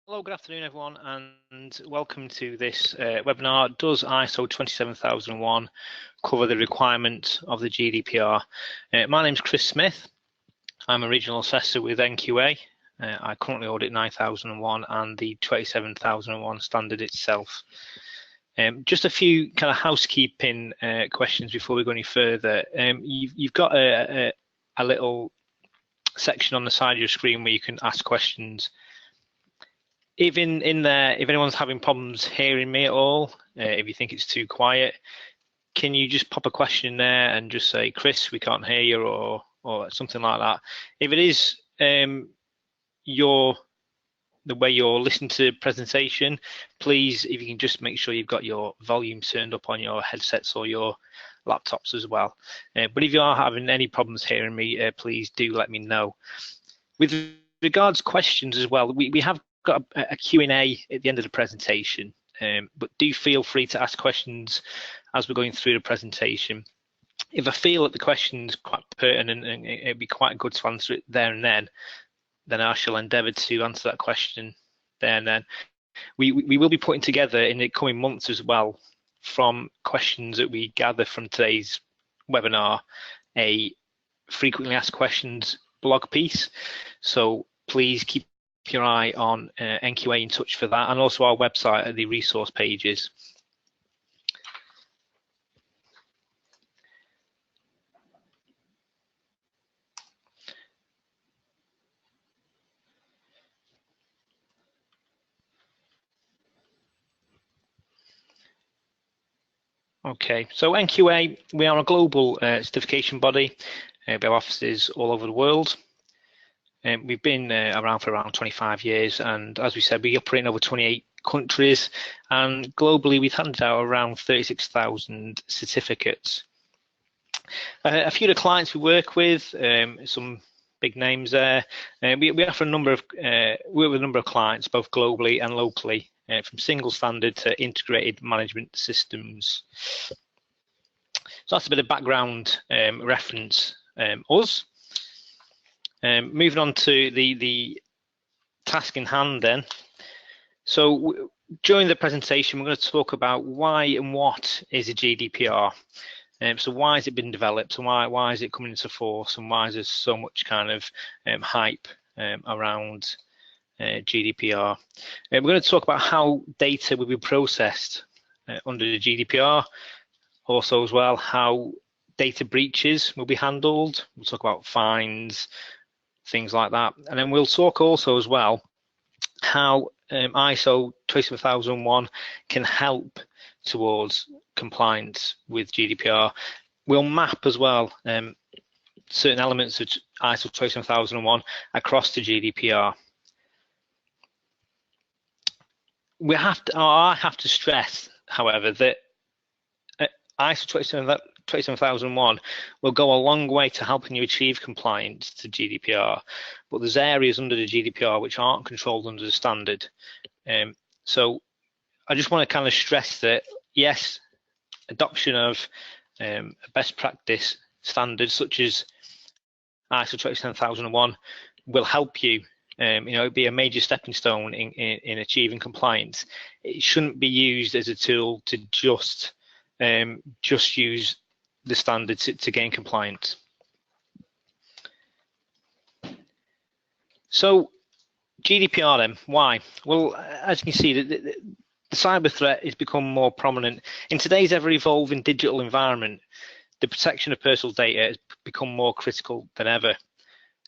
Hello, good afternoon, everyone, and welcome to this webinar. Does ISO 27001 cover the requirement of the GDPR? My name's Chris Smith. I'm a regional assessor with NQA. I currently audit 9001 and the 27001 standard itself. Just a few kind of housekeeping questions before we go any further. You've got a little section on the side of your screen where you can ask questions. If in there, if anyone's having problems hearing me at all, if you think it's too quiet, can you just pop a question in there and just say, Chris, we can't hear you, or something like that. If it is the way you're listening to the presentation, please, if you can just make sure you've got your volume turned up on your headsets or your laptops as well. But if you are having any problems hearing me, please do let me know. With regards to questions as well, we have got a Q&A at the end of the presentation, but do feel free to ask questions as we're going through the presentation. If I feel that the question's quite pertinent and it'd be quite good to answer it there and then I shall endeavour to answer that question there and then. We will be putting together in the coming months as well, from questions that we gather from today's webinar, a frequently asked questions blog piece. So please keep your eye on NQA in touch for that, and also our website at the resource pages. Okay, so NQA, we are a global certification body. We have offices all over the world. We've been around for around 25 years, and as we said, we operate in over 28 countries, and globally we've handed out around 36,000 certificates. A few of the clients we work with, some big names there. We offer a number of work with a number of clients, both globally and locally, from single standard to integrated management systems. So that's a bit of background reference us. Moving on to the task in hand then. So during the presentation, we're going to talk about why and what is a GDPR. So why has it been developed, and why is it coming into force, and why is there so much kind of hype around GDPR? We're going to talk about how data will be processed under the GDPR. Also as well, how data breaches will be handled. We'll talk about fines, things like that. And then we'll talk also as well how ISO 27001 can help towards compliance with GDPR. We'll map as well certain elements of ISO 27001 across to GDPR. I have to stress, however, that ISO 27001 will go a long way to helping you achieve compliance to GDPR, but there's areas under the GDPR which aren't controlled under the standard. So I just want to kind of stress that, yes, adoption of best practice standards such as ISO 27001 will help you. It'd be a major stepping stone in achieving compliance. It shouldn't be used as a tool to just use the standards to gain compliance. So GDPR then, why? Well, as you can see, the cyber threat has become more prominent. In today's ever-evolving digital environment, the protection of personal data has become more critical than ever.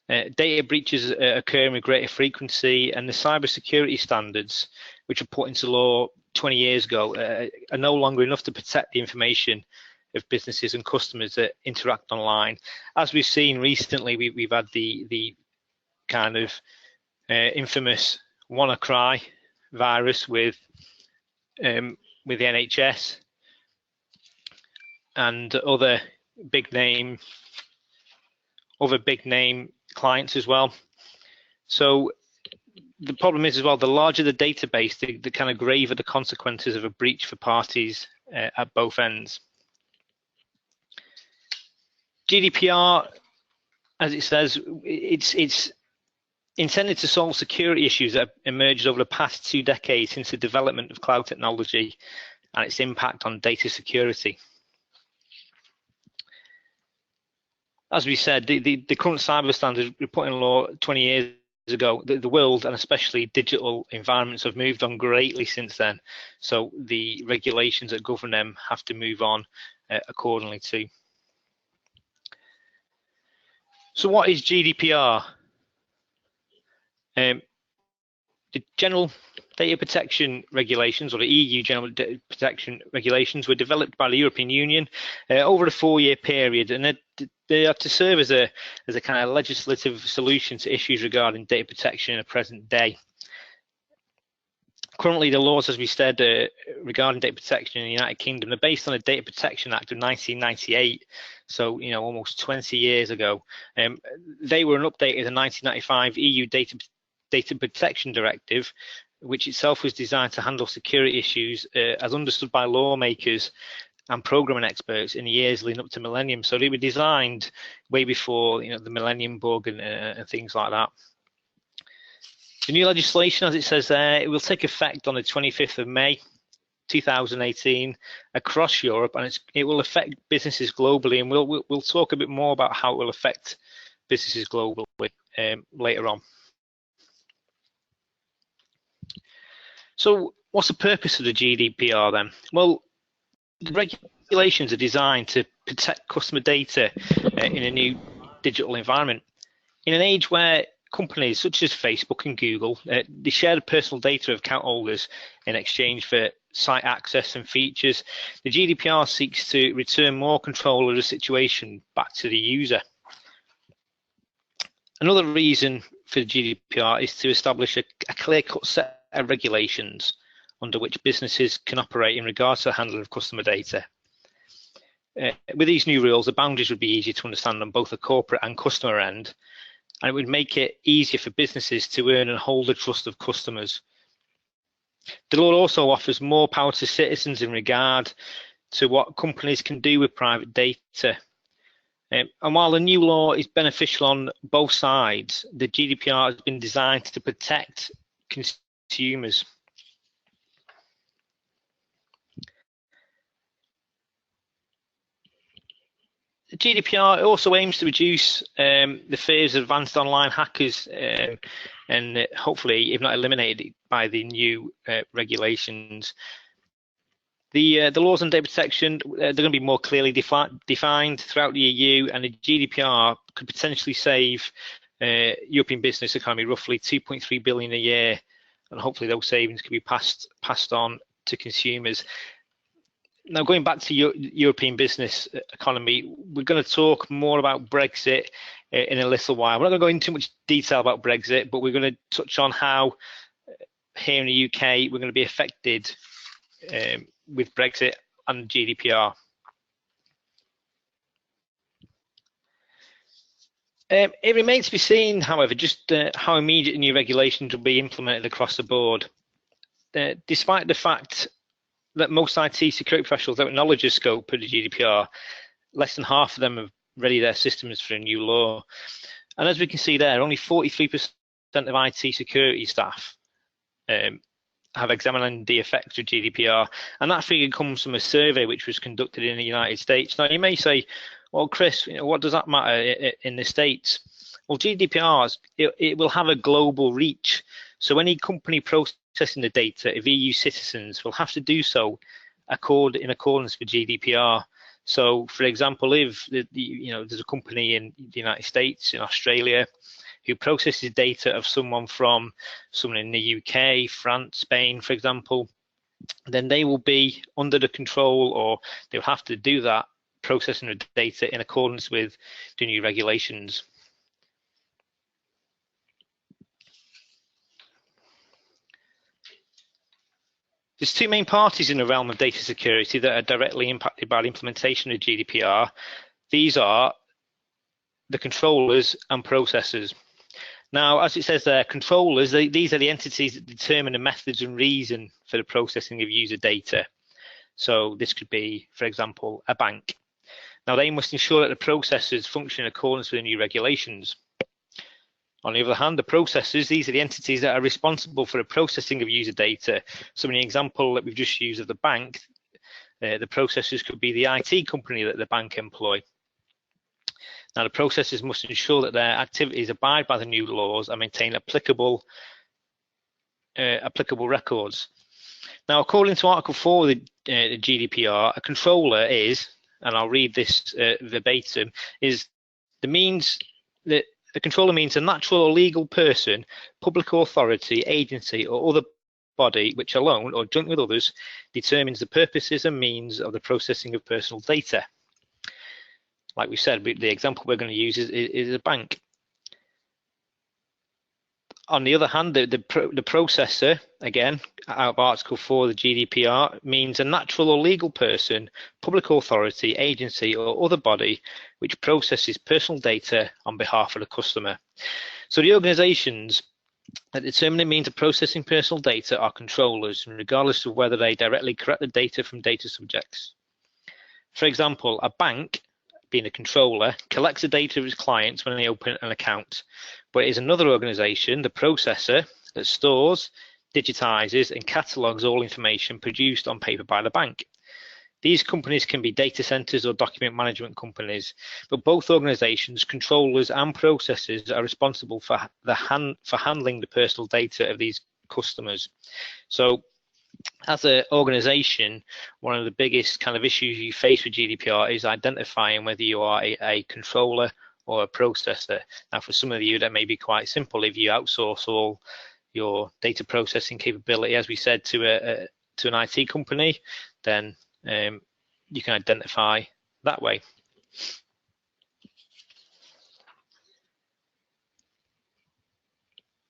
Data breaches are occurring with greater frequency, and the cybersecurity standards, which were put into law 20 years ago, are no longer enough to protect the information of businesses and customers that interact online. As we've seen recently, we've had the kind of infamous WannaCry virus with the NHS and other big name clients as well. So the problem is as well, the larger the database, the kind of graver the consequences of a breach for parties at both ends. GDPR, as it says, it's intended to solve security issues that have emerged over the past 2 decades since the development of cloud technology and its impact on data security. As we said, the current cyber standards were put in law 20 years ago. The world, and especially digital environments, have moved on greatly since then. So the regulations that govern them have to move on accordingly too. So what is GDPR? The General Data Protection Regulations, or the EU General Data Protection Regulations, were developed by the European Union over a 4-year period, and they are to serve as a kind of legislative solution to issues regarding data protection in the present day. Currently, the laws, as we said, regarding data protection in the United Kingdom, are based on the Data Protection Act of 1998, so almost 20 years ago. They were an update of the 1995 EU Data Protection Directive, which itself was designed to handle security issues as understood by lawmakers and programming experts in the years leading up to millennium. So they were designed way before the millennium bug and things like that. The new legislation, as it says there, it will take effect on the 25th of May 2018 across Europe, and it will affect businesses globally, and we'll talk a bit more about how it will affect businesses globally later on. So what's the purpose of the GDPR then? Well, the regulations are designed to protect customer data in a new digital environment. In an age where companies such as Facebook and Google, they share the personal data of account holders in exchange for site access and features, the GDPR seeks to return more control of the situation back to the user. Another reason for the GDPR is to establish a clear-cut set of regulations under which businesses can operate in regards to the handling of customer data. With these new rules, the boundaries would be easier to understand on both the corporate and customer end, and it would make it easier for businesses to earn and hold the trust of customers. The law also offers more power to citizens in regard to what companies can do with private data. And while the new law is beneficial on both sides, the GDPR has been designed to protect consumers. The GDPR also aims to reduce the fears of advanced online hackers and hopefully, if not eliminated, by the new regulations. The laws on data protection, they're going to be more clearly defined throughout the EU, and the GDPR could potentially save European business economy roughly 2.3 billion a year, and hopefully those savings can be passed on to consumers. Now, going back to European business economy, we're going to talk more about Brexit in a little while. We're not going to go into too much detail about Brexit, but we're going to touch on how here in the UK we're going to be affected with Brexit and GDPR. It remains to be seen, however, just how immediate new regulations will be implemented across the board. Despite the fact that most IT security professionals don't acknowledge the scope of the GDPR, less than half of them have readied their systems for a new law. And as we can see there, only 43% of IT security staff have examined the effects of GDPR, and that figure comes from a survey which was conducted in the United States. Now, you may say, well, Chris, what does that matter in the States? Well, GDPR, it will have a global reach. So any company processing the data of EU citizens will have to do so in accordance with GDPR. So, for example, if there's a company in the United States, in Australia, who processes data of someone in the UK, France, Spain, for example, then they will be under the control, or they'll have to do that processing of data in accordance with the new regulations. There's two main parties in the realm of data security that are directly impacted by the implementation of GDPR. These are the controllers and processors. Now, as it says there, controllers, these are the entities that determine the methods and reason for the processing of user data. So this could be, for example, a bank. Now, they must ensure that the processors function in accordance with the new regulations. On the other hand, the processors, these are the entities that are responsible for the processing of user data. So in the example that we've just used of the bank, the processors could be the IT company that the bank employ. Now, the processors must ensure that their activities abide by the new laws and maintain applicable records. Now, according to Article 4 of the GDPR, a controller is, and I'll read this verbatim, is the means that the controller means a natural or legal person, public authority, agency, or other body which alone or jointly with others determines the purposes and means of the processing of personal data. Like we said, the example we're going to use is a bank. On the other hand, the processor, again, out of Article 4 of the GDPR, means a natural or legal person, public authority, agency, or other body which processes personal data on behalf of the customer. So the organizations that determine the means of processing personal data are controllers, regardless of whether they directly collect the data from data subjects. For example, a bank, being a controller, collects the data of its clients when they open an account, but it is another organization, the processor, that stores, digitizes, and catalogs all information produced on paper by the bank. These companies can be data centers or document management companies, but both organizations, controllers and processors, are responsible for handling the personal data of these customers. So as an organization, one of the biggest kind of issues you face with GDPR is identifying whether you are a controller or a processor. Now, for some of you, that may be quite simple. If you outsource all your data processing capability, as we said, to an IT company, then you can identify that way.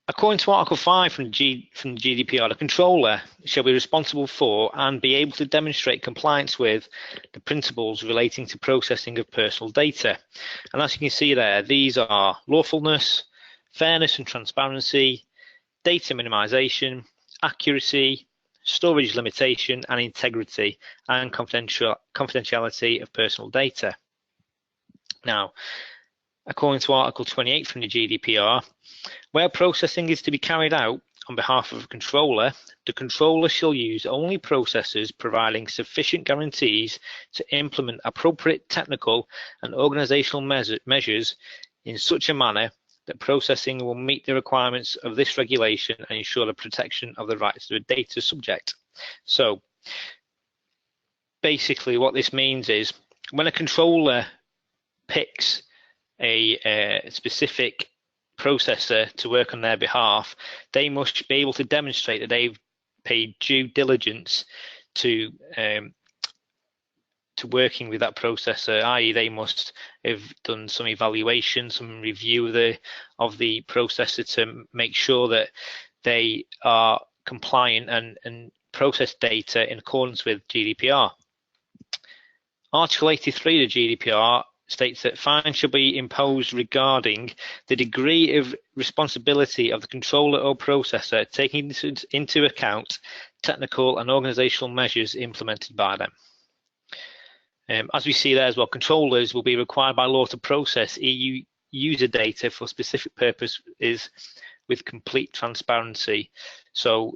According to Article 5 from the GDPR, the controller shall be responsible for and be able to demonstrate compliance with the principles relating to processing of personal data. And as you can see there, these are lawfulness, fairness and transparency, data minimization, accuracy, storage limitation, and integrity and confidentiality of personal data. Now, according to Article 28 from the GDPR, where processing is to be carried out on behalf of a controller, the controller shall use only processors providing sufficient guarantees to implement appropriate technical and organizational measures in such a manner that processing will meet the requirements of this regulation and ensure the protection of the rights of the data subject. So basically what this means is when a controller picks a specific processor to work on their behalf, they must be able to demonstrate that they've paid due diligence to working with that processor, i.e. they must have done some evaluation, some review of the processor to make sure that they are compliant and process data in accordance with GDPR. Article 83 of the GDPR states that fines shall be imposed regarding the degree of responsibility of the controller or processor, taking into account technical and organizational measures implemented by them. As we see there as well, controllers will be required by law to process EU user data for specific purposes with complete transparency. So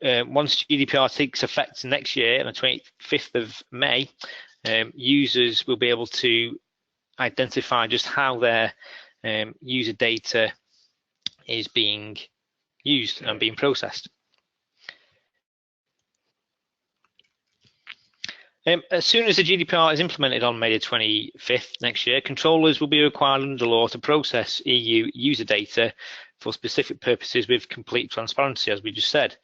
once GDPR takes effect next year on the 25th of May, users will be able to identify just how their user data is being used and being processed. As soon as the GDPR is implemented on May the 25th next year, controllers will be required under law to process EU user data for specific purposes with complete transparency, as we just said.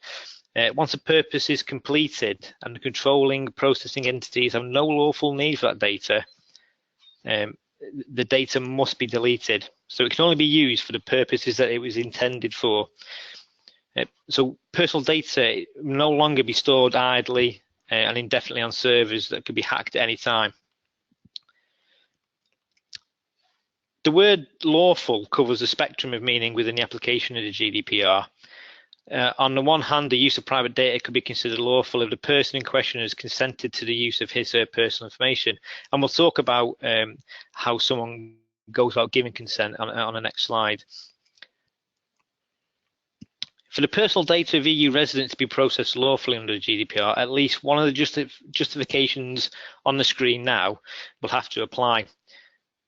Once a purpose is completed and the controlling processing entities have no lawful need for that data, the data must be deleted. So it can only be used for the purposes that it was intended for. So personal data will no longer be stored idly and indefinitely on servers that could be hacked at any time. The word lawful covers a spectrum of meaning within the application of the GDPR. On the one hand, the use of private data could be considered lawful if the person in question has consented to the use of his or her personal information. And we'll talk about how someone goes about giving consent on the next slide. For the personal data of EU residents to be processed lawfully under the GDPR, at least one of the justifications on the screen now will have to apply.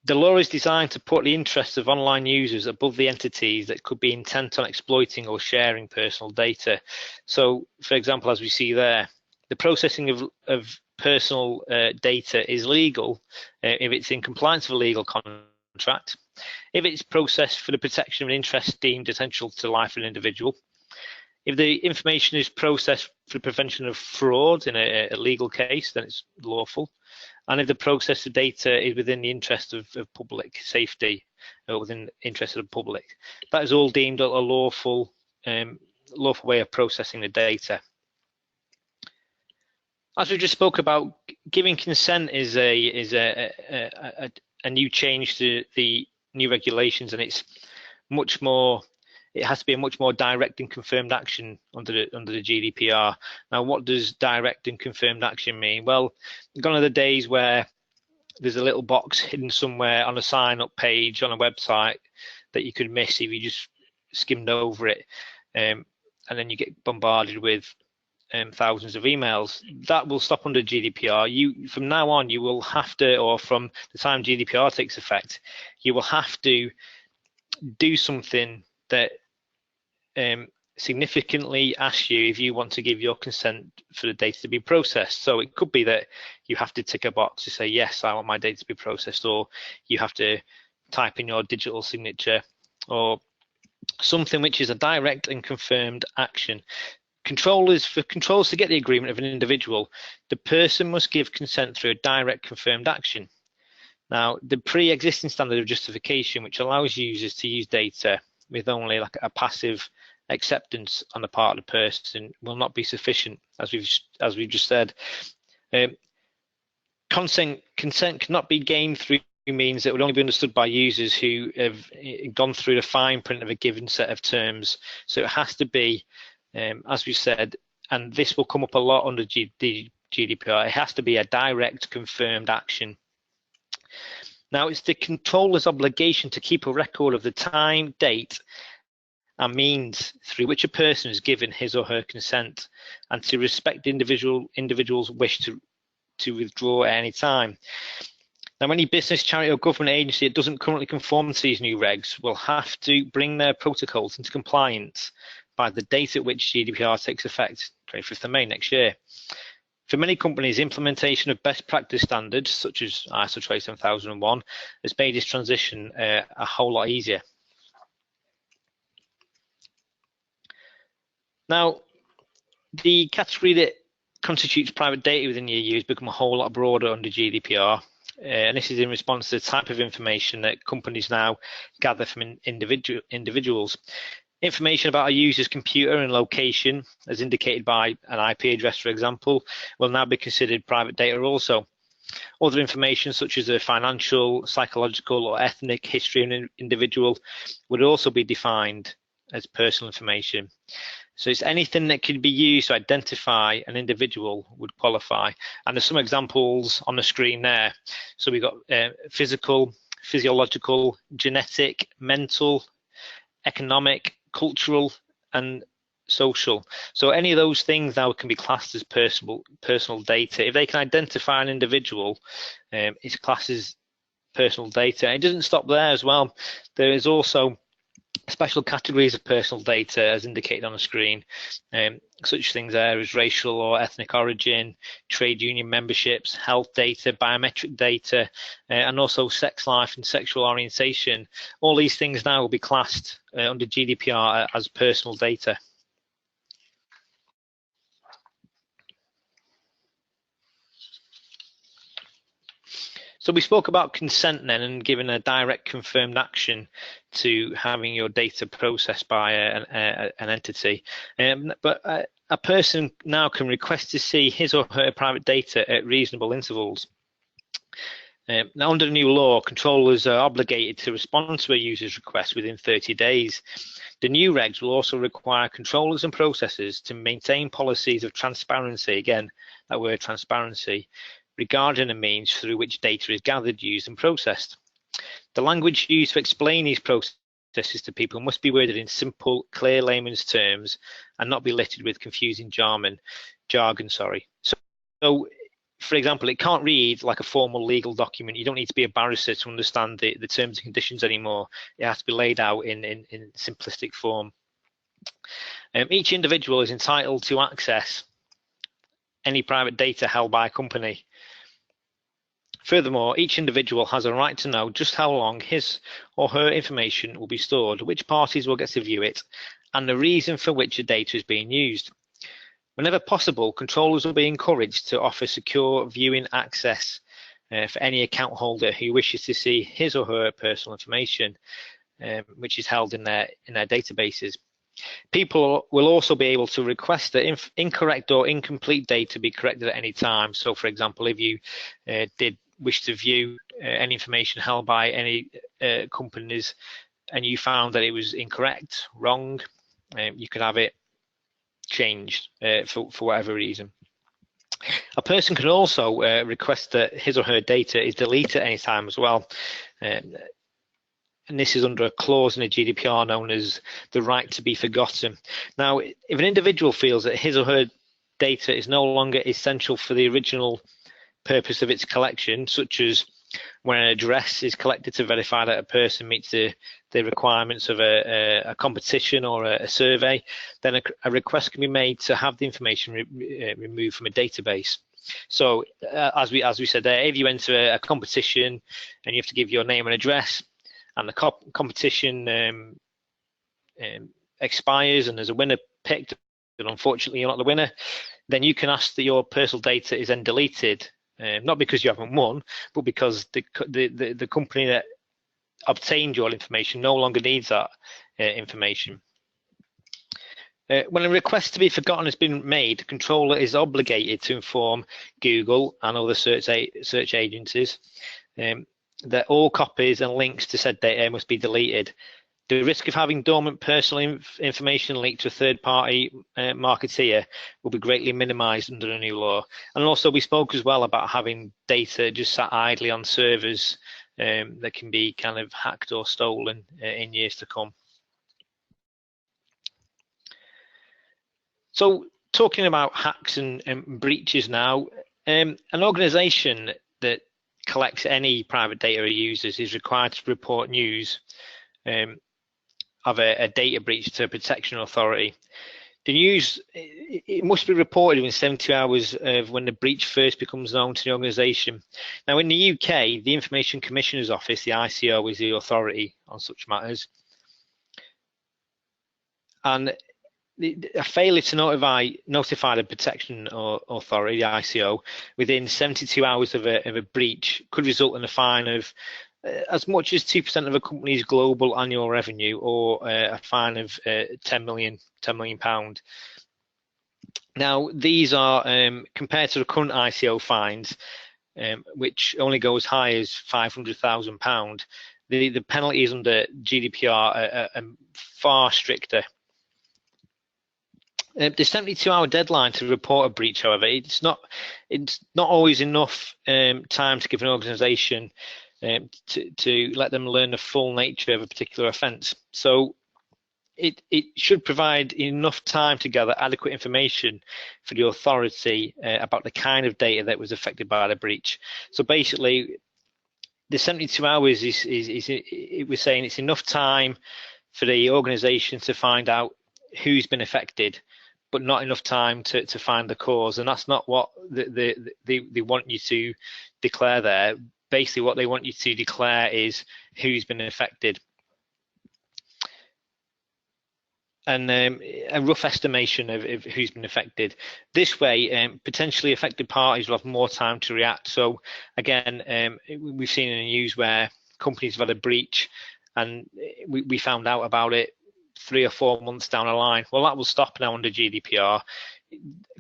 The law is designed to put the interests of online users above the entities that could be intent on exploiting or sharing personal data. So, for example, as we see there, the processing of personal data is legal if it's in compliance with a legal contract, if it's processed for the protection of an interest deemed essential to life of an individual, if the information is processed for the prevention of fraud in a legal case, then it's lawful. And if the process of data is within the interest of public safety, or within the interest of the public, that is all deemed a lawful way of processing the data. As we just spoke about, giving consent is a new change to the new regulations, and it's much more. It has to be a much more direct and confirmed action under the GDPR. Now, what does direct and confirmed action mean? Well, gone are the days where there's a little box hidden somewhere on a sign-up page on a website that you could miss if you just skimmed over it, and then you get bombarded with thousands of emails. That will stop under GDPR. From now on, you will have to, or from the time GDPR takes effect, you will have to do something that significantly asks you if you want to give your consent for the data to be processed. So it could be that you have to tick a box to say, yes, I want my data to be processed, or you have to type in your digital signature, or something which is a direct and confirmed action. For controllers to get the agreement of an individual, the person must give consent through a direct confirmed action. Now, the pre-existing standard of justification, which allows users to use data with only like a passive acceptance on the part of the person, will not be sufficient, as we've just said. Consent cannot be gained through means that would only be understood by users who have gone through the fine print of a given set of terms. So it has to be, as we said, and this will come up a lot under the GDPR, it has to be a direct confirmed action. Now, it's the controller's obligation to keep a record of the time, date, and means through which a person has given his or her consent, and to respect the individual's wish to withdraw at any time. Now, any business, charity, or government agency that doesn't currently conform to these new regs will have to bring their protocols into compliance by the date at which GDPR takes effect, 25th of May next year. For many companies, implementation of best practice standards, such as ISO 27001, has made this transition a whole lot easier. Now, the category that constitutes private data within the EU has become a whole lot broader under GDPR, and this is in response to the type of information that companies now gather from individuals. Information about a user's computer and location, as indicated by an IP address, for example, will now be considered private data also. Other information, such as the financial, psychological, or ethnic history of an individual, would also be defined as personal information. So it's anything that can be used to identify an individual would qualify. And there's some examples on the screen there. So we've got physical, physiological, genetic, mental, economic, cultural, and social. So any of those things now can be classed as personal data. If they can identify an individual, it's classed as personal data. It doesn't stop there as well. There is also special categories of personal data as indicated on the screen. Such things there as racial or ethnic origin, trade union memberships, health data, biometric data, and also sex life and sexual orientation. All these things now will be classed under GDPR as personal data. So we spoke about consent then, and giving a direct confirmed action to having your data processed by an entity. But a person now can request to see his or her private data at reasonable intervals. Now, under the new law, controllers are obligated to respond to a user's request within 30 days. The new regs will also require controllers and processors to maintain policies of transparency, again, that word transparency, regarding the means through which data is gathered, used, and processed. The language used to explain these processes to people must be worded in simple, clear layman's terms and not be littered with confusing jargon. So, for example, it can't read like a formal legal document. You don't need to be a barrister to understand the terms and conditions anymore. It has to be laid out in simplistic form. Each individual is entitled to access any private data held by a company. Furthermore, each individual has a right to know just how long his or her information will be stored, which parties will get to view it, and the reason for which the data is being used. Whenever possible, controllers will be encouraged to offer secure viewing access for any account holder who wishes to see his or her personal information, which is held in their databases. People will also be able to request that incorrect or incomplete data be corrected at any time. So, for example, if you did wish to view any information held by any companies and you found that it was incorrect, wrong, you could have it changed for whatever reason. A person can also request that his or her data is deleted at any time as well. And this is under a clause in the GDPR known as the right to be forgotten. Now, if an individual feels that his or her data is no longer essential for the original purpose of its collection, such as when an address is collected to verify that a person meets the requirements of a competition or a survey, then a request can be made to have the information removed from a database. So as we said there, if you enter a competition and you have to give your name and address, and the competition expires and there's a winner picked, and unfortunately you're not the winner, then you can ask that your personal data is then deleted, not because you haven't won, but because the company that obtained your information no longer needs that information. When a request to be forgotten has been made, the controller is obligated to inform Google and other search agencies that all copies and links to said data must be deleted. The risk of having dormant personal information leaked to a third-party marketeer will be greatly minimised under the new law. And also we spoke as well about having data just sat idly on servers that can be kind of hacked or stolen in years to come. So talking about hacks and breaches now, an organisation that collects any private data of users is required to report news of a data breach to a protection authority. The news, it must be reported within 72 hours of when the breach first becomes known to the organisation. Now in the UK, the Information Commissioner's Office, the ICO, is the authority on such matters. And a failure to notify the protection authority, the ICO, within 72 hours of a breach could result in a fine of as much as 2% of a company's global annual revenue, or a fine of £10 million. Now, these are compared to the current ICO fines, which only go as high as £500,000. The penalties under GDPR are far stricter. The 72-hour deadline to report a breach, however, it's not always enough time to give an organisation to let them learn the full nature of a particular offence. So it should provide enough time to gather adequate information for the authority about the kind of data that was affected by the breach. So basically, the 72 hours we're saying it's enough time for the organisation to find out who's been affected, but not enough time to find the cause. And that's not what they want you to declare there. Basically, what they want you to declare is who's been affected. And a rough estimation of who's been affected. This way, potentially affected parties will have more time to react. So again, we've seen in the news where companies have had a breach and we found out about it 3 or 4 months down the line. Well, that will stop now under GDPR.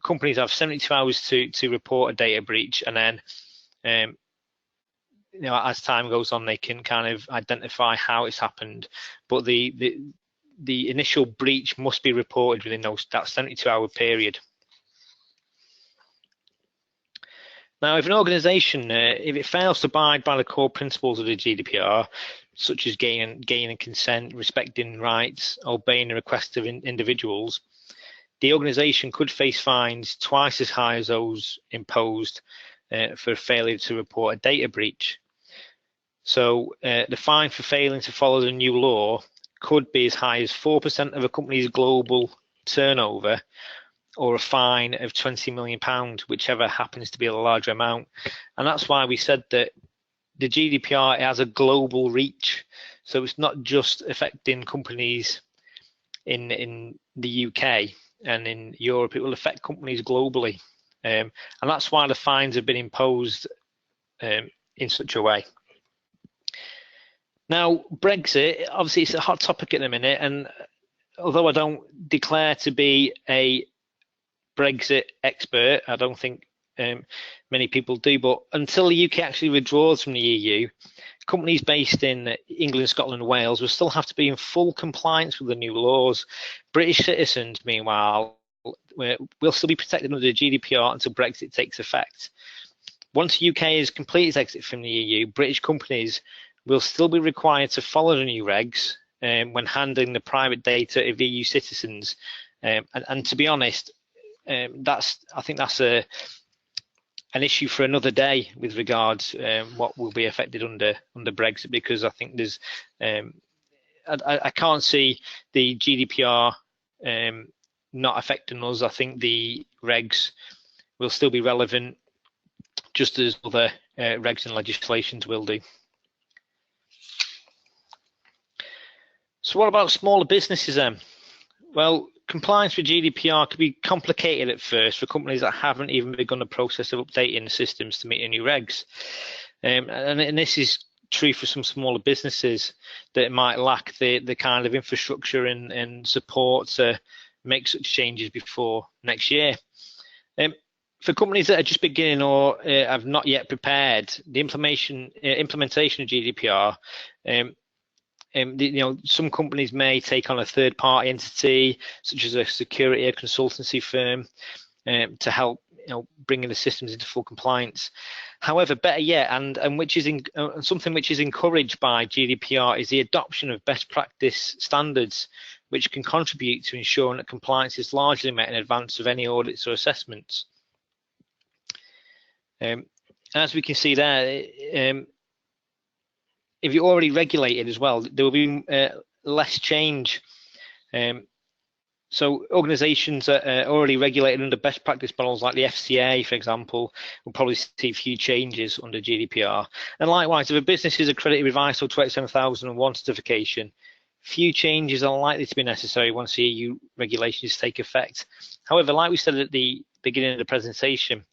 Companies have 72 hours to report a data breach, and then as time goes on, they can kind of identify how it's happened. But the initial breach must be reported within that 72-hour period. Now, if an organisation, if it fails to abide by the core principles of the GDPR, such as gaining consent, respecting rights, obeying the requests of individuals, the organisation could face fines twice as high as those imposed for failure to report a data breach. So the fine for failing to follow the new law could be as high as 4% of a company's global turnover, or a fine of £20 million, whichever happens to be a larger amount. And that's why we said that the GDPR has a global reach. So it's not just affecting companies in the UK and in Europe, it will affect companies globally. And that's why the fines have been imposed in such a way. Now, Brexit, obviously it's a hot topic at the minute, and although I don't declare to be a Brexit expert, I don't think many people do, but until the UK actually withdraws from the EU, companies based in England, Scotland, and Wales will still have to be in full compliance with the new laws. British citizens, meanwhile, will still be protected under the GDPR until Brexit takes effect. Once the UK has completed its exit from the EU, British companies will still be required to follow the new regs when handling the private data of EU citizens. And to be honest, I think that's an issue for another day with regards what will be affected under Brexit, because I think there's I can't see the GDPR not affecting us. I think the regs will still be relevant, just as other regs and legislations will do. So what about smaller businesses then? Well, compliance with GDPR could be complicated at first for companies that haven't even begun the process of updating the systems to meet the new regs. And this is true for some smaller businesses that might lack the kind of infrastructure and support to make such changes before next year. For companies that are just beginning or have not yet prepared, the implementation of GDPR, some companies may take on a third-party entity, such as a security or consultancy firm, to help bringing the systems into full compliance. However, better yet, and which is something which is encouraged by GDPR, is the adoption of best practice standards, which can contribute to ensuring that compliance is largely met in advance of any audits or assessments. As we can see there, if you're already regulated as well, there will be less change. So organisations that are already regulated under best practice models like the FCA, for example, will probably see few changes under GDPR. And likewise, if a business is accredited with ISO 27001 certification, few changes are likely to be necessary once the EU regulations take effect. However, like we said at the beginning of the presentation,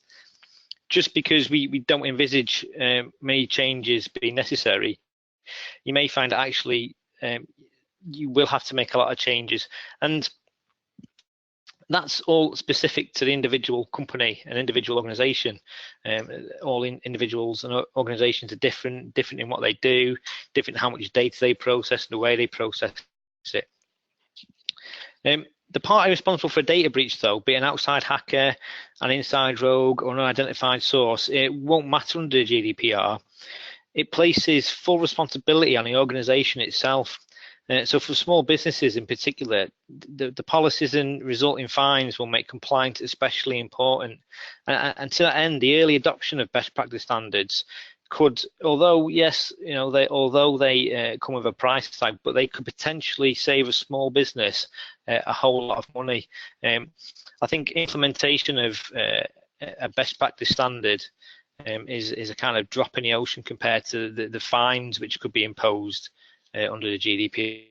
just because we don't envisage many changes being necessary, you may find that actually you will have to make a lot of changes, and that's all specific to the individual company and individual organisation. All individuals and organisations are different in what they do, different in how much data they process and the way they process it. The party responsible for a data breach, though, be it an outside hacker, an inside rogue, or an unidentified source, it won't matter under the GDPR. It places full responsibility on the organisation itself. So for small businesses in particular, the policies and resulting fines will make compliance especially important. And to that end, the early adoption of best practice standards could, although yes, they come with a price tag, but they could potentially save a small business a whole lot of money. I think implementation of a best practice standard is a kind of drop in the ocean compared to the fines which could be imposed under the GDPR.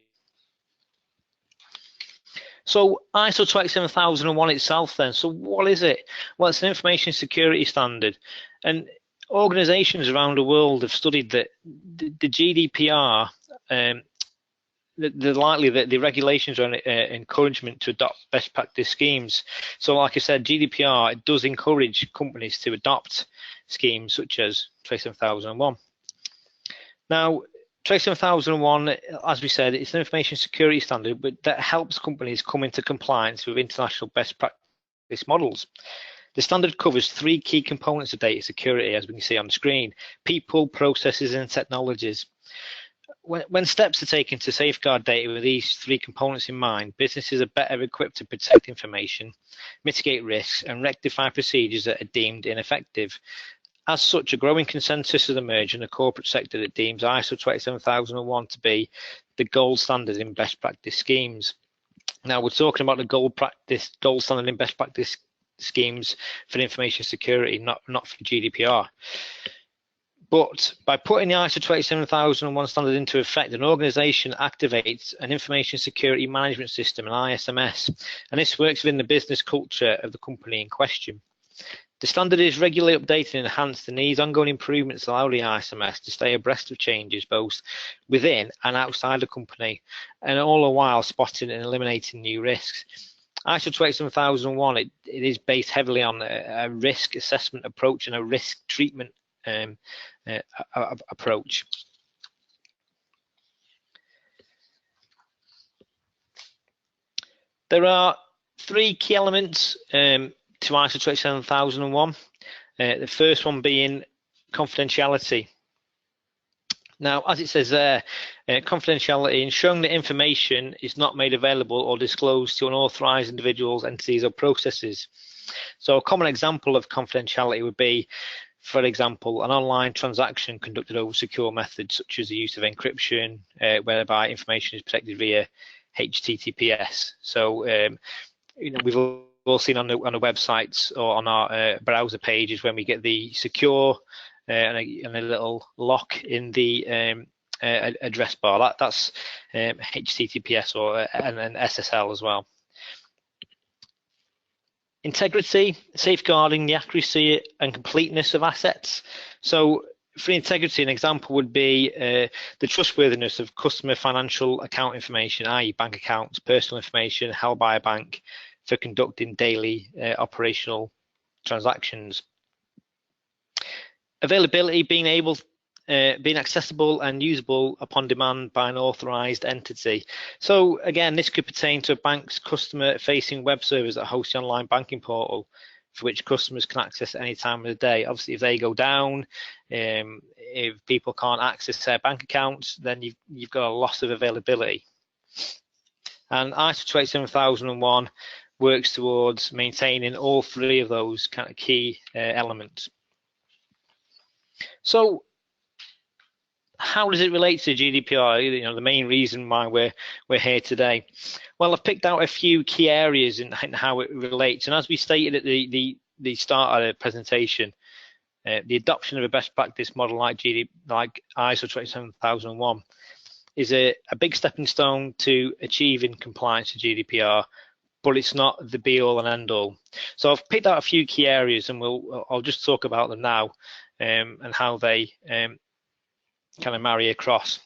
So ISO 27001 itself then, so what is it? Well, it's an information security standard, and organisations around the world have studied that the GDPR, the regulations are an encouragement to adopt best practice schemes. So like I said, GDPR, it does encourage companies to adopt schemes such as 27001. Now, 27001, as we said, it's an information security standard, but that helps companies come into compliance with international best practice models. The standard covers 3 key components of data security, as we can see on the screen: people, processes, and technologies. when steps are taken to safeguard data with these three components in mind, businesses are better equipped to protect information, mitigate risks, and rectify procedures that are deemed ineffective. As such, a growing consensus has emerged in the corporate sector that deems ISO 27001 to be the gold standard in best practice schemes. Now, we're talking about the gold standard in best practice schemes for information security, not for GDPR. But by putting the ISO 27001 standard into effect, an organisation activates an information security management system, an ISMS, and this works within the business culture of the company in question. The standard is regularly updated and enhanced, and these ongoing improvements allow the ISMS to stay abreast of changes both within and outside the company, and all the while spotting and eliminating new risks. ISO 27001 it is based heavily on a risk assessment approach and a risk treatment approach. There are three key elements to ISO 27001. The first one being confidentiality. Now, as it says there, confidentiality, ensuring that information is not made available or disclosed to unauthorized individuals, entities, or processes. So a common example of confidentiality would be, for example, an online transaction conducted over secure methods such as the use of encryption, whereby information is protected via HTTPS. So, we've all seen on the websites or on our browser pages when we get the secure and a little lock in the address bar. That's HTTPS or an SSL as well. Integrity, safeguarding the accuracy and completeness of assets. So for integrity, an example would be the trustworthiness of customer financial account information, i.e. bank accounts, personal information held by a bank for conducting daily operational transactions. Availability, being accessible and usable upon demand by an authorized entity. So again, this could pertain to a bank's customer-facing web servers that host the online banking portal, for which customers can access at any time of the day. Obviously, if they go down, if people can't access their bank accounts, then you've got a loss of availability. And ISO 27001 works towards maintaining all three of those kind of key elements. So how does it relate to GDPR? The main reason why we're here today. Well, I've picked out a few key areas in how it relates, and as we stated at the start of the presentation, the adoption of a best practice model like ISO 27001 is a big stepping stone to achieving compliance to GDPR, but it's not the be-all and end-all. So I've picked out a few key areas, and I'll just talk about them now and how they kind of marry across.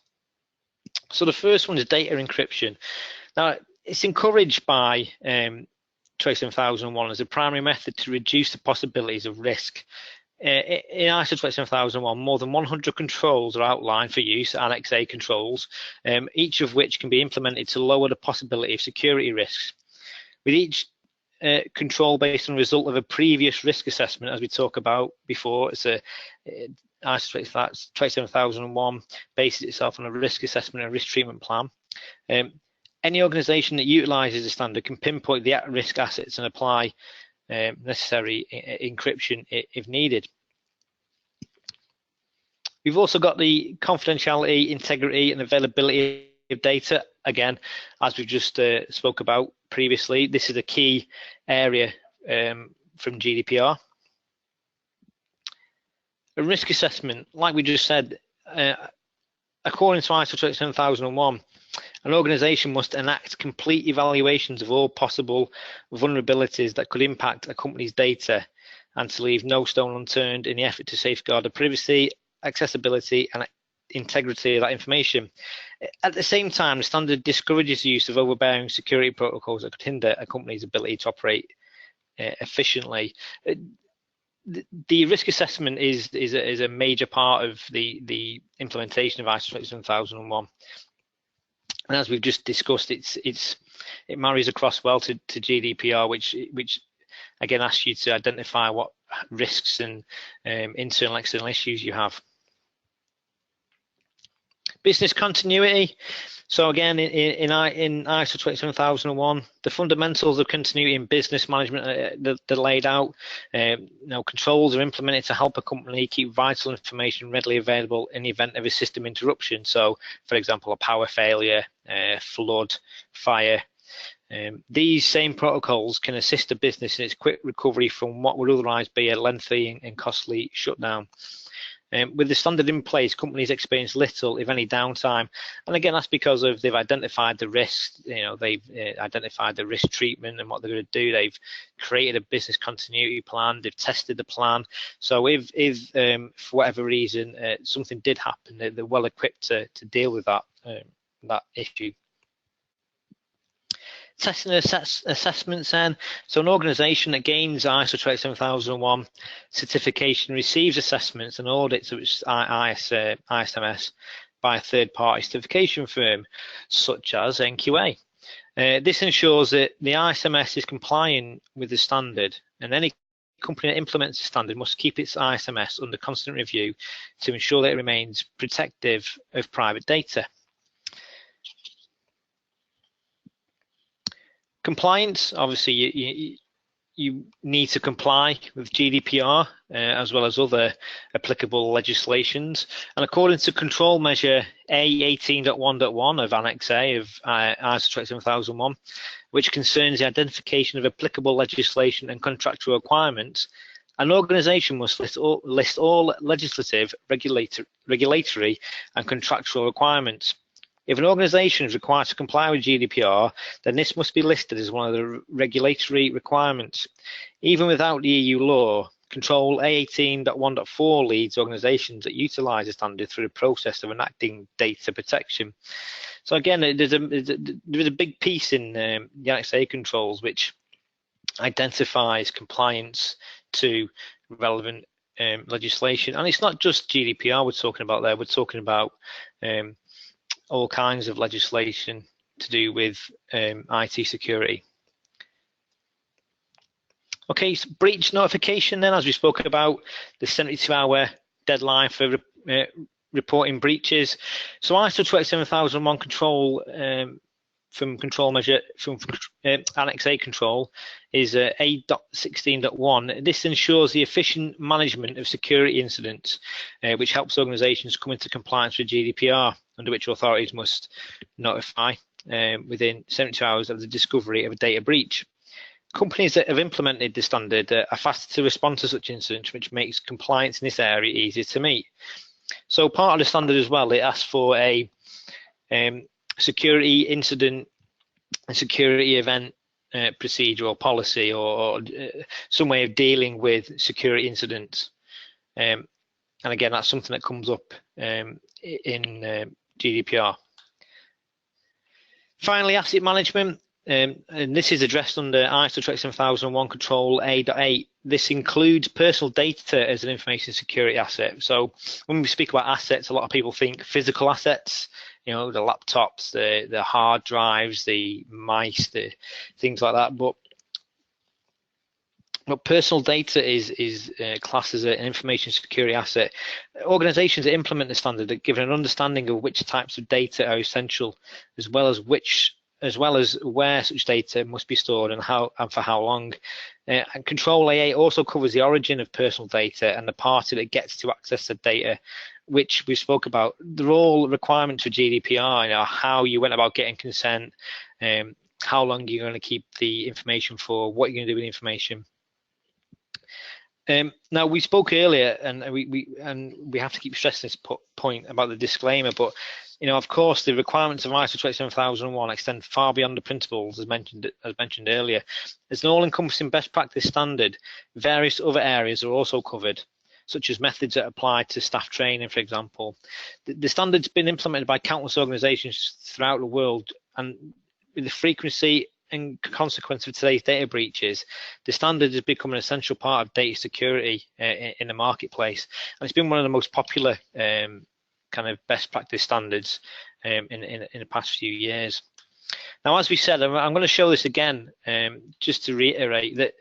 So the first one is data encryption. Now, it's encouraged by 27001 as a primary method to reduce the possibilities of risk. In ISO 27001, more than 100 controls are outlined for use, Annex A controls, each of which can be implemented to lower the possibility of security risks. With each control based on the result of a previous risk assessment, as we talked about before, it's ISO 27001 bases itself on a risk assessment and risk treatment plan. Any organisation that utilises the standard can pinpoint the at-risk assets and apply necessary encryption if needed. We've also got the confidentiality, integrity and availability of data. Again, as we just spoke about previously, this is a key area from GDPR. A risk assessment, like we just said, according to ISO 27001, an organisation must enact complete evaluations of all possible vulnerabilities that could impact a company's data and to leave no stone unturned in the effort to safeguard the privacy, accessibility and integrity of that information. At the same time, the standard discourages the use of overbearing security protocols that could hinder a company's ability to operate efficiently. The risk assessment is a major part of the implementation of ISO 27001. And as we've just discussed, it marries across well to GDPR, which again asks you to identify what risks and internal external issues you have. Business continuity. So again, in ISO 27001, the fundamentals of continuity in business management they're laid out. Controls are implemented to help a company keep vital information readily available in the event of a system interruption. So, for example, a power failure, flood, fire. These same protocols can assist a business in its quick recovery from what would otherwise be a lengthy and costly shutdown. With the standard in place, companies experience little, if any, downtime, and again, that's because they've identified the risks. They've identified the risk treatment and what they're going to do. They've created a business continuity plan. They've tested the plan. So, if for whatever reason something did happen, they're well equipped to deal with that issue. Testing and assessments then. So an organisation that gains ISO 27001 certification receives assessments and audits of its ISMS by a third-party certification firm, such as NQA. This ensures that the ISMS is compliant with the standard, and any company that implements the standard must keep its ISMS under constant review to ensure that it remains protective of private data. Compliance, obviously you need to comply with GDPR as well as other applicable legislations. And according to control measure A18.1.1 of Annex A of ISO 27001, which concerns the identification of applicable legislation and contractual requirements, an organisation must list all legislative, regulatory and contractual requirements. If an organisation is required to comply with GDPR, then this must be listed as one of the regulatory requirements. Even without the EU law, Control A18.1.4 leads organisations that utilise the standard through the process of enacting data protection. So again, there's a big piece in the Annex A controls which identifies compliance to relevant legislation. And it's not just GDPR we're talking about there, we're talking about all kinds of legislation to do with IT security. Okay, so breach notification then, as we spoke about, the 72-hour deadline for reporting breaches. So ISO 27001 control from control measure from Annex A control is A.16.1. This ensures the efficient management of security incidents, which helps organisations come into compliance with GDPR, under which authorities must notify within 72 hours of the discovery of a data breach. Companies that have implemented the standard are faster to respond to such incidents, which makes compliance in this area easier to meet. So part of the standard as well, it asks for a security incident and security event procedure or policy or some way of dealing with security incidents. And again, that's something that comes up in GDPR. Finally, asset management. And this is addressed under ISO 27001 Control A.8. This includes personal data as an information security asset. So when we speak about assets, a lot of people think physical assets, the laptops, the hard drives, the mice, the things like that. But personal data is classed as an information security asset. Organizations that implement the standard are given an understanding of which types of data are essential, as well as where such data must be stored and how and for how long. And Control A8 also covers the origin of personal data and the party that gets to access the data, which we spoke about. They're all requirements for GDPR, how you went about getting consent, how long you're going to keep the information for, what you're going to do with the information. Now we spoke earlier, and we have to keep stressing this point about the disclaimer, but of course, the requirements of ISO 27001 extend far beyond the principles as mentioned earlier. As an all-encompassing best practice standard, various other areas are also covered, such as methods that apply to staff training, for example. The standard's been implemented by countless organisations throughout the world, and with the frequency and consequence of today's data breaches, the standard has become an essential part of data security in the marketplace, and it's been one of the most popular kind of best practice standards in the past few years. Now, as we said, I'm going to show this again just to reiterate that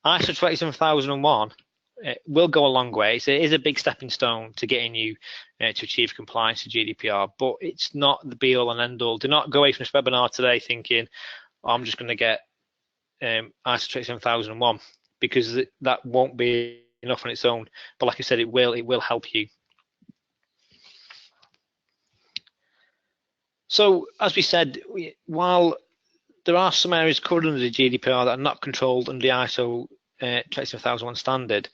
ISO 27001 will go a long way. It is a big stepping stone to getting you to achieve compliance to GDPR, but it's not the be all and end all. Do not go away from this webinar today thinking, oh, I'm just going to get ISO 27001, because that won't be enough on its own. But like I said, it will help you. So as we said, while there are some areas covered under the GDPR that are not controlled under the ISO 27001 standard,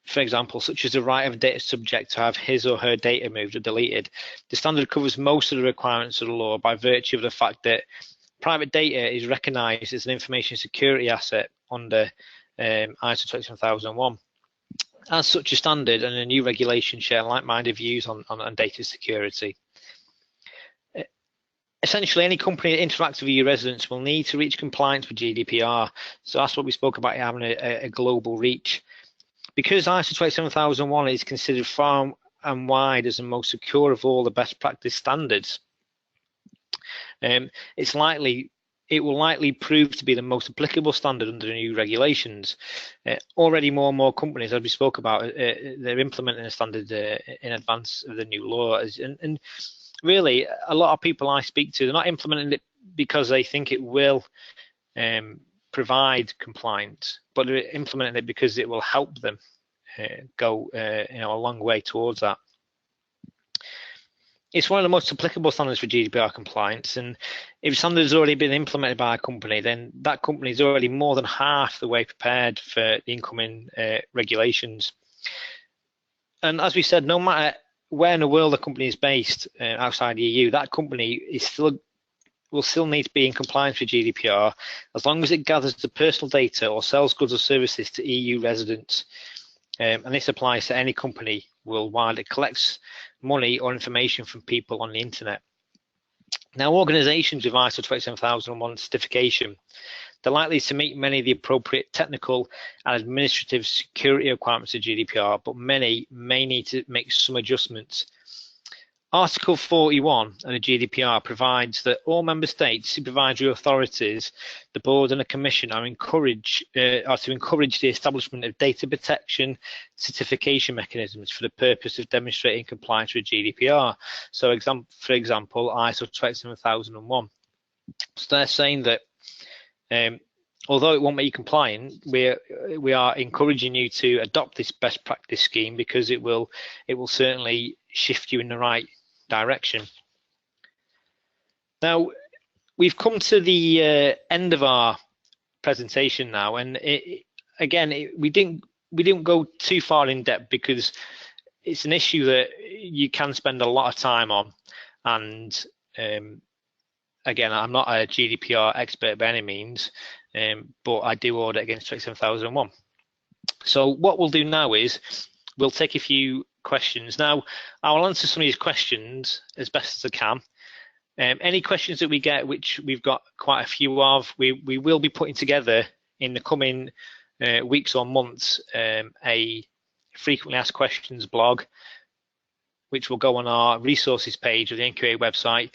for example, such as the right of a data subject to have his or her data moved or deleted, the standard covers most of the requirements of the law by virtue of the fact that private data is recognised as an information security asset under ISO 27001. As such, a standard and a new regulation share like-minded views on data security. Essentially, any company that interacts with EU residents will need to reach compliance with GDPR. So that's what we spoke about, having a global reach. Because ISO 27001 is considered far and wide as the most secure of all the best practice standards, it will likely prove to be the most applicable standard under the new regulations. Already more and more companies, as we spoke about, they're implementing a standard in advance of the new law. And really, a lot of people I speak to, they're not implementing it because they think it will provide compliance, but they're implementing it because it will help them go a long way towards that. It's one of the most applicable standards for GDPR compliance, and if a standard has already been implemented by a company, then that company is already more than half the way prepared for the incoming regulations. And as we said, no matter where in the world a company is based outside the EU, that company will still need to be in compliance with GDPR as long as it gathers the personal data or sells goods or services to EU residents. And this applies to any company worldwide that collects money or information from people on the internet. Now, organizations with ISO 27001 certification, they're likely to meet many of the appropriate technical and administrative security requirements of GDPR, but many may need to make some adjustments. Article 41 of the GDPR provides that all member states, supervisory authorities, the board and the commission are to encourage the establishment of data protection certification mechanisms for the purpose of demonstrating compliance with GDPR. So for example, ISO 27001. So they're saying that although it won't make you compliant, we are encouraging you to adopt this best practice scheme because it will certainly shift you in the right direction. Now, we've come to the end of our presentation now, and we didn't go too far in depth because it's an issue that you can spend a lot of time on. And again, I'm not a GDPR expert by any means, but I do audit against 27001. So what we'll do now is we'll take a few questions. Now, I will answer some of these questions as best as I can. Any questions that we get, which we've got quite a few of, we will be putting together in the coming weeks or months a frequently asked questions blog, which will go on our resources page of the NQA website.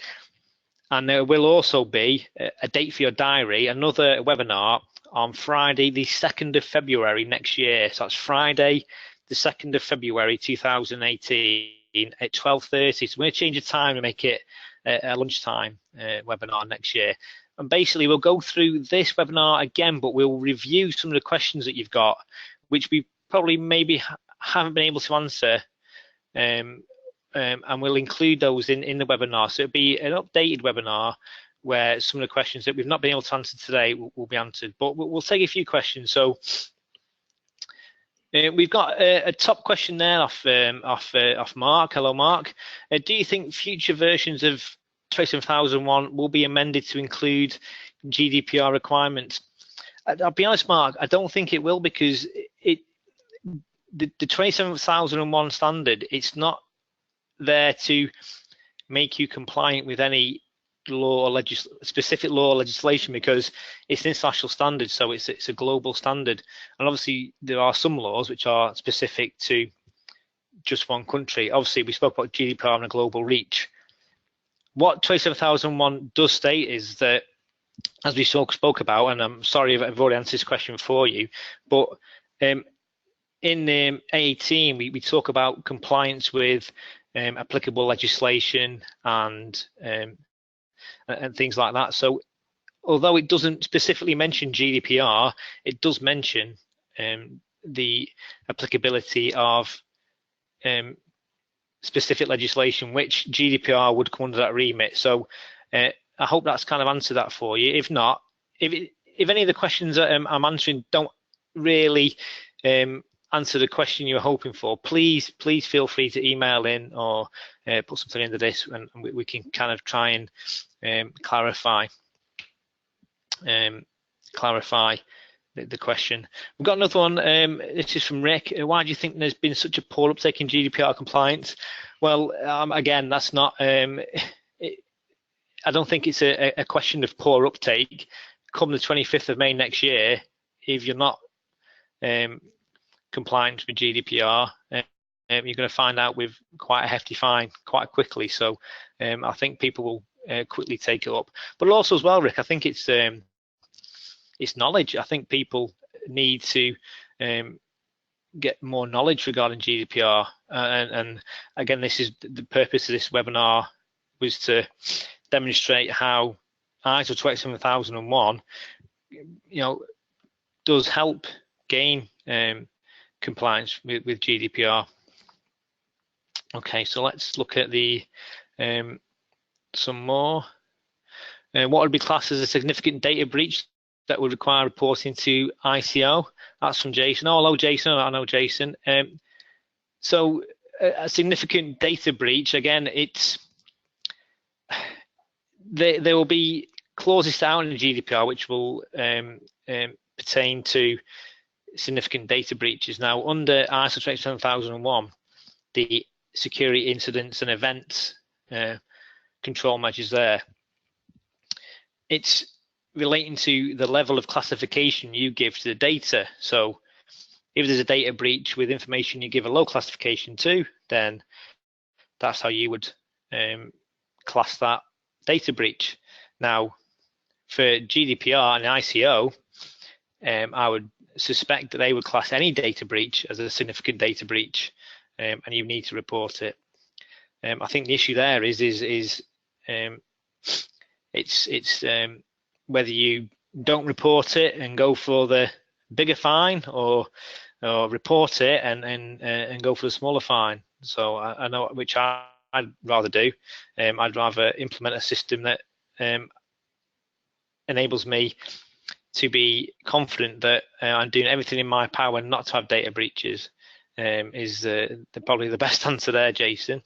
And there will also be a date for your diary, another webinar on Friday, the 2nd of February next year. So that's Friday, the 2nd of February 2018 at 12:30. So we're going to change the time to make it a lunchtime webinar next year. And basically we'll go through this webinar again, but we'll review some of the questions that you've got, which we probably maybe haven't been able to answer, and we'll include those in the webinar. So it'll be an updated webinar where some of the questions that we've not been able to answer today will be answered, but we'll take a few questions. So we've got a top question there off Mark. Hello, Mark. Do you think future versions of 27001 will be amended to include GDPR requirements? I'll be honest, Mark, I don't think it will, because the 27001 standard, it's not there to make you compliant with any law or specific law or legislation, because it's an international standard, so it's a global standard. And obviously there are some laws which are specific to just one country. Obviously we spoke about GDPR and a global reach. What 27001 does state is that, as we spoke about, and I'm sorry if I've already answered this question for you, but in A18, we talk about compliance with applicable legislation and things like that. So although it doesn't specifically mention GDPR, it does mention the applicability of specific legislation, which GDPR would come under that remit. So I hope that's kind of answered that for you. If not, if any of the questions that I'm answering don't really answer the question you're hoping for, please feel free to email in or put something into this, and we can kind of try and clarify the question. We've got another one. This is from Rick. Why do you think there's been such a poor uptake in GDPR compliance? Well, again, that's not. I don't think it's a question of poor uptake. Come the 25th of May next year, if you're not compliant with GDPR, you're going to find out with quite a hefty fine quite quickly. So I think people will quickly take it up. But also as well, Rick, I think it's knowledge. I think people need to get more knowledge regarding GDPR. And again, this is the purpose of this webinar, was to demonstrate how ISO 27001, does help gain compliance with GDPR. Okay, so let's look at the some more. What would be classed as a significant data breach that would require reporting to ICO? That's from Jason. Oh, hello, Jason. I know Jason. So a significant data breach, again, there will be clauses down in the GDPR which will pertain to significant data breaches. Now, under ISO 27001, the security incidents and events control measures there, it's relating to the level of classification you give to the data. So if there's a data breach with information you give a low classification to, then that's how you would class that data breach. Now, for GDPR and ICO, I would suspect that they would class any data breach as a significant data breach, and you need to report it. I think the issue there is it's whether you don't report it and go for the bigger fine, or report it and go for the smaller fine. So I know which I'd rather do. I'd rather implement a system that enables me to be confident that I'm doing everything in my power not to have data breaches. Is probably the best answer there, Jason.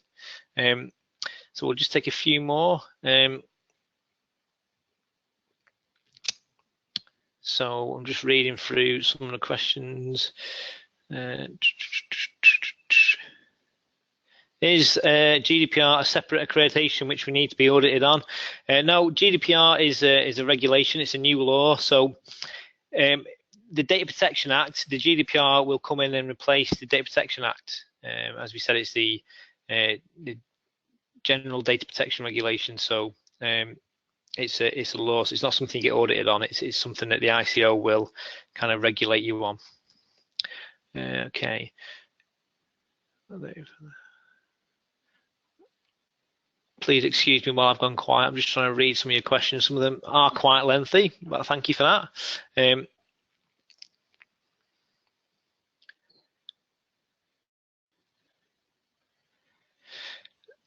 So we'll just take a few more. So I'm just reading through some of the questions. Is GDPR a separate accreditation which we need to be audited on? No, GDPR is a regulation. It's a new law. So the Data Protection Act, the GDPR will come in and replace the Data Protection Act. As we said, it's the General Data Protection Regulation. So it's a law. So it's not something you get audited on. It's something that the ICO will kind of regulate you on. Okay. Please excuse me while I've gone quiet. I'm just trying to read some of your questions. Some of them are quite lengthy, but thank you for that.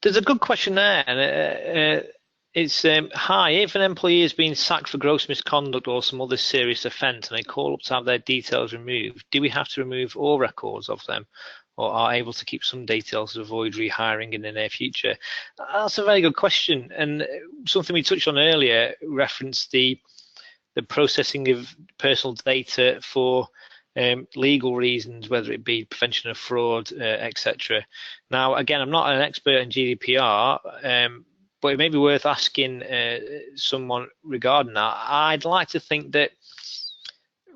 There's a good question there, and it's hi. If an employee has been sacked for gross misconduct or some other serious offence, and they call up to have their details removed, do we have to remove all records of them, or are able to keep some details to avoid rehiring in the near future? That's a very good question, and something we touched on earlier referenced the processing of personal data for legal reasons, whether it be prevention of fraud, etc. Now, again, I'm not an expert in GDPR, but it may be worth asking someone regarding that. I'd like to think that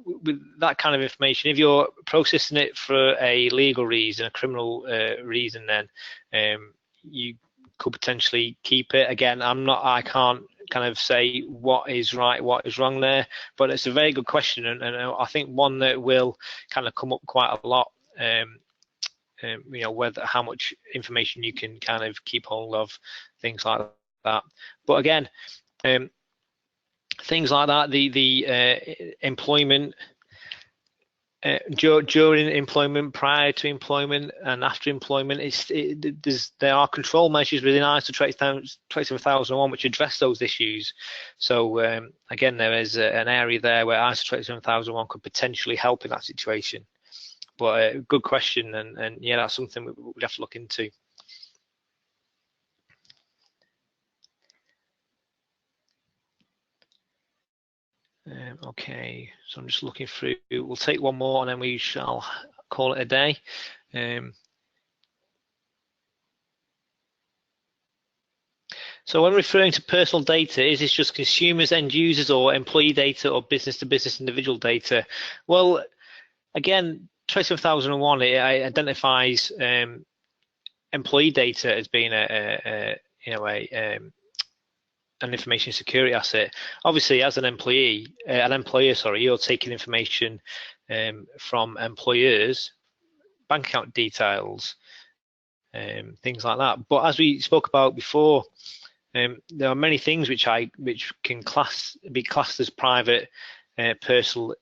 with that kind of information, if you're processing it for a legal reason, a criminal reason, then you could potentially keep it. Again, I can't kind of say what is right, what is wrong there, but it's a very good question, and I think one that will kind of come up quite a lot whether how much information you can kind of keep hold of, things like that. But again, things like that, the employment, during employment, prior to employment, and after employment, there are control measures within ISO 27001 which address those issues. So again, there is an area there where ISO 27001 could potentially help in that situation. But good question, and yeah, that's something we'd have to look into. Okay, so I'm just looking through. We'll take one more and then we shall call it a day. So when referring to personal data, is this just consumers, end users, or employee data, or business-to-business individual data? Well, again, 27001 it identifies employee data as being an information security asset. Obviously, as an employer, you're taking information from employers, bank account details, things like that. But as we spoke about before, there are many things which can be classed as private personal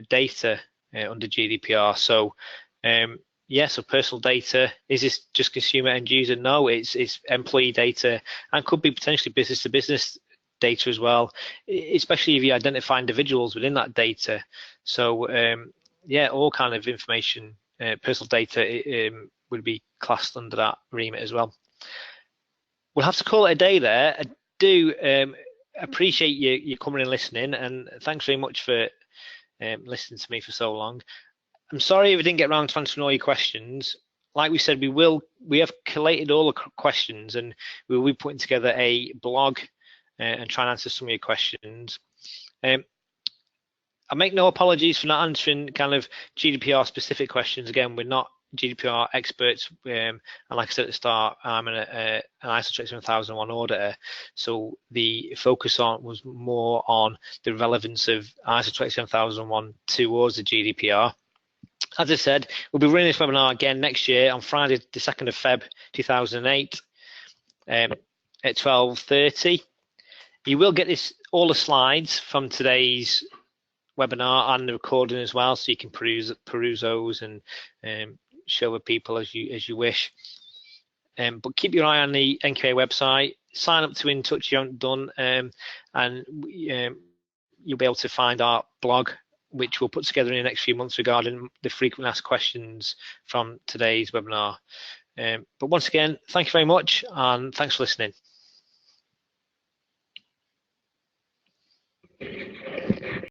data under GDPR. So so personal data, is this just consumer end user? No, it's employee data, and could be potentially business to business data as well, especially if you identify individuals within that data. So all kind of information, personal data would be classed under that remit as well. We'll have to call it a day there. I do appreciate you coming and listening, and thanks very much for listening to me for so long. I'm sorry if I didn't get around to answering all your questions. Like we said, we have collated all the questions, and we will be putting together a blog and try and answer some of your questions. I make no apologies for not answering kind of GDPR specific questions. Again, we're not GDPR experts, and like I said at the start, I'm an ISO 27001 auditor, so the focus was more on the relevance of ISO 27001 towards the GDPR. As I said, we'll be running this webinar again next year on Friday, the 2nd of Feb 2008 at 12:30. You will get all the slides from today's webinar and the recording as well, so you can peruse those and show the people as you wish. But keep your eye on the NQA website. Sign up to In Touch if you haven't done, and you'll be able to find our blog, which we'll put together in the next few months regarding the frequently asked questions from today's webinar. But once again, thank you very much, and thanks for listening.